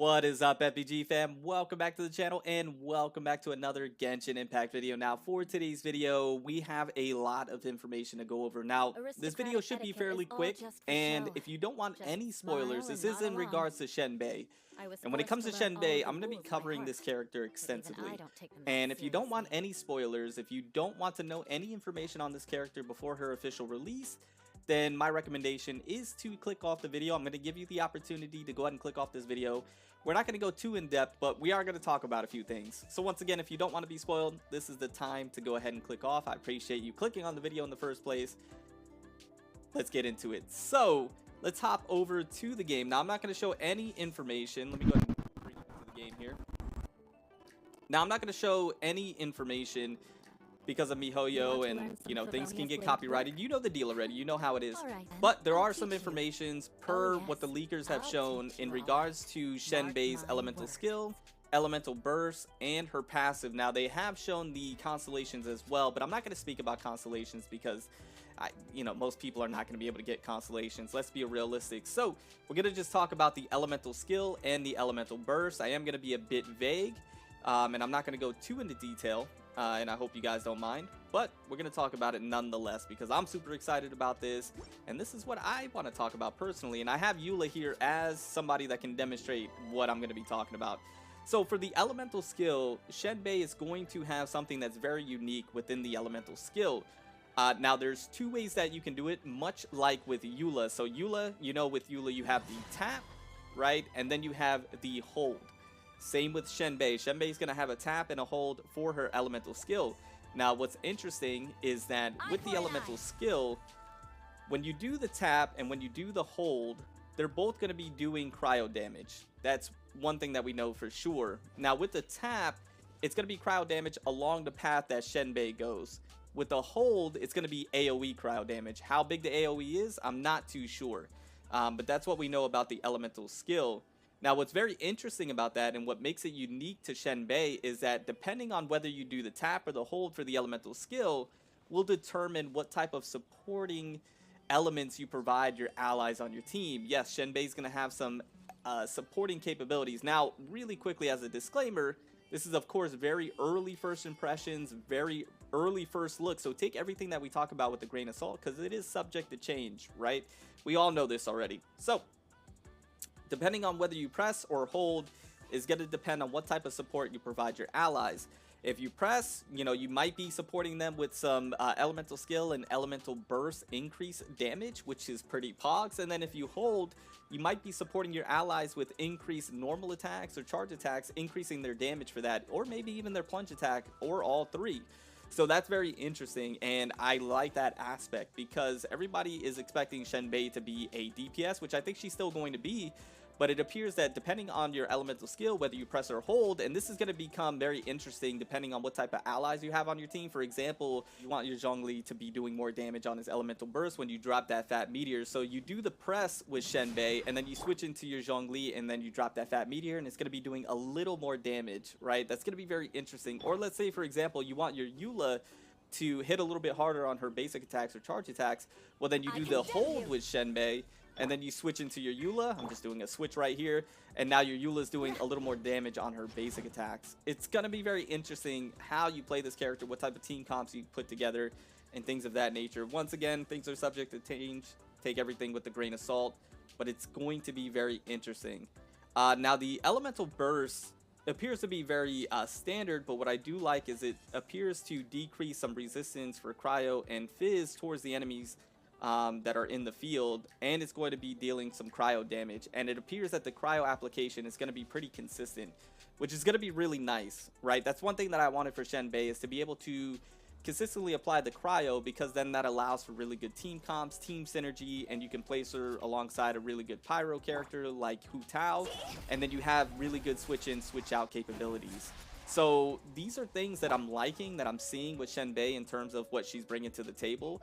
What is up, FBG fam? Welcome back to the channel and welcome back to another Genshin Impact video. Now, for today's video, we have a lot of information to go over. Now, this video should be fairly quick, and if you don't want any spoilers, this is in regards to Shenbei. And when it comes to Shenbei, I'm going to be covering this character extensively. And if you don't want any spoilers, if you don't want to know any information on this character before her official release, then my recommendation is to click off the video. I'm going to give you the opportunity to go ahead and click off this video. We're not going to go too in depth, but we are going to talk about a few things. So once again, if you don't want to be spoiled, this is the time to go ahead and click off. I appreciate you clicking on the video in the first place. Let's get into it. So let's hop over to the game. Now, I'm not going to show any information. Let me go ahead and bring it to the game here. Now, I'm not going to show any information because of MiHoYo and, you know, things can get copyrighted. You know the deal already. You know how it is. But there are some informations per what the leakers have shown in regards to Shenbei's elemental skill, elemental burst, and her passive. Now, they have shown the constellations as well, but I'm not going to speak about constellations because most people are not going to be able to get constellations. Let's be realistic. So we're going to just talk about the elemental skill and the elemental burst. I am going to be a bit vague, and I'm not going to go too into detail. And I hope you guys don't mind, but we're going to talk about it nonetheless because I'm super excited about this, and this is what I want to talk about personally, and I have Eula here as somebody that can demonstrate what I'm going to be talking about. So for the elemental skill, Shenbei is going to have something that's very unique within the elemental skill. Now there's two ways that you can do it, much like with Eula. So Eula, with Eula you have the tap, right, and then you have the hold. Same with Shenbei. Shenbei is going to have a tap and a hold for her elemental skill. Now, what's interesting is that with the elemental skill, when you do the tap and when you do the hold, they're both going to be doing cryo damage. That's one thing that we know for sure. Now, with the tap, it's going to be cryo damage along the path that Shenbei goes. With the hold, it's going to be AoE cryo damage. How big the AoE is, I'm not too sure. But that's what we know about the elemental skill. Now, what's very interesting about that and what makes it unique to Shenbei is that depending on whether you do the tap or the hold for the elemental skill will determine what type of supporting elements you provide your allies on your team. Yes, Shenbei is going to have some supporting capabilities. Now, really quickly as a disclaimer, this is of course very early first impressions, very early first look. So take everything that we talk about with a grain of salt because it is subject to change, right? We all know this already. So depending on whether you press or hold is going to depend on what type of support you provide your allies. If you press, you might be supporting them with some elemental skill and elemental burst increase damage, which is pretty pogs. And then if you hold, you might be supporting your allies with increased normal attacks or charge attacks, increasing their damage for that, or maybe even their plunge attack, or all three. So that's very interesting, and I like that aspect because everybody is expecting Shenbei to be a DPS, which I think she's still going to be. But it appears that depending on your elemental skill, whether you press or hold, and this is going to become very interesting depending on what type of allies you have on your team. For example, you want your Zhongli to be doing more damage on his elemental burst when you drop that fat meteor. So you do the press with Shenbei, and then you switch into your Zhongli, and then you drop that fat meteor, and it's going to be doing a little more damage, right? That's going to be very interesting. Or let's say, for example, you want your Eula to hit a little bit harder on her basic attacks or charge attacks. Well, then you do the hold with Shenbei, and then you switch into your Eula. I'm just doing a switch right here. And now your Eula is doing a little more damage on her basic attacks. It's going to be very interesting how you play this character, what type of team comps you put together, and things of that nature. Once again, things are subject to change. Take everything with a grain of salt. But it's going to be very interesting. Now, the elemental burst appears to be very standard, but what I do like is it appears to decrease some resistance for cryo and fizz towards the enemies that are in the field, and it's going to be dealing some cryo damage, and it appears that the cryo application is going to be pretty consistent, which is going to be really nice, right? That's one thing that I wanted for Shenbei, is to be able to consistently apply the cryo, because then that allows for really good team comps, team synergy, and you can place her alongside a really good pyro character like Hu Tao, and then you have really good switch in, switch out capabilities. So these are things that I'm liking, that I'm seeing with Shenbei in terms of what she's bringing to the table.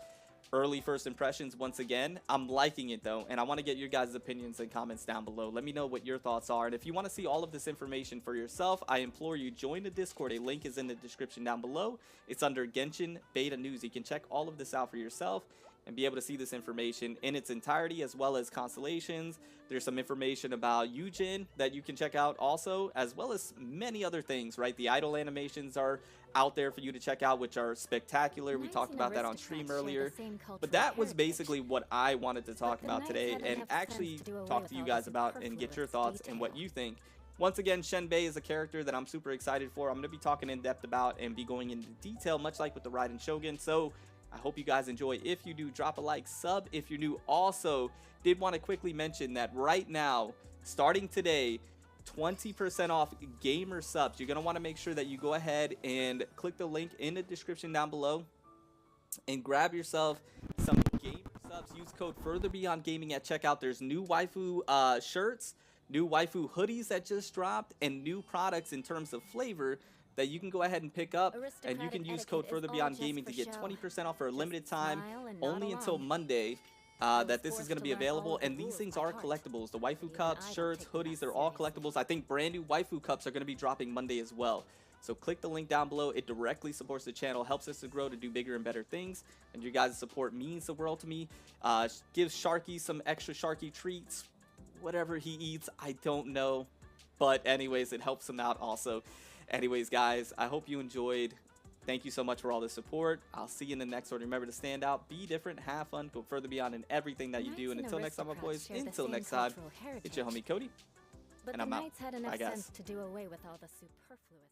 Early first impressions, once again, I'm liking it though, and I want to get your guys' opinions and comments down below. Let me know what your thoughts are, and if you want to see all of this information for yourself, I implore you, join the Discord. A link is in the description down below. It's under Genshin Beta News. You can check all of this out for yourself, and be able to see this information in its entirety, as well as constellations. There's some information about Yujin that you can check out also, as well as many other things, right? The idol animations are out there for you to check out, which are spectacular. We talked about that on stream earlier, but that was basically what I wanted to talk about today, and actually talk to you guys about and get your thoughts and what you think. Once again, Shenbei is a character that I'm super excited for. I'm going to be talking in depth about and be going into detail, much like with the Raiden Shogun. So I hope you guys enjoy. If you do, drop a like, sub if you're new. Also, did want to quickly mention that right now, starting today, 20% off gamer subs. You're going to want to make sure that you go ahead and click the link in the description down below and grab yourself some gamer subs. Use code Further Beyond Gaming at checkout. There's new waifu shirts, new waifu hoodies that just dropped, and new products in terms of flavor that you can go ahead and pick up, and you can use code Further Beyond Gaming to get 20% off for a limited time, only until Monday, that this is going to be available. And these things are collectibles. The waifu cups, shirts, hoodies, they're all collectibles. I think brand new waifu cups are going to be dropping Monday as well. So click the link down below. It directly supports the channel, helps us to grow, to do bigger and better things, and your guys' support means the world to me. Gives Sharky some extra Sharky treats, whatever he eats, I don't know, but anyways, it helps him out also. Anyways, guys, I hope you enjoyed. Thank you so much for all the support. I'll see you in the next one. Remember to stand out, be different, have fun, go further beyond in everything that you do. And until next time, my boys, until next time, it's your homie Cody, and I'm out. But the knights had enough Bye, guys. sense to do away with all the superfluous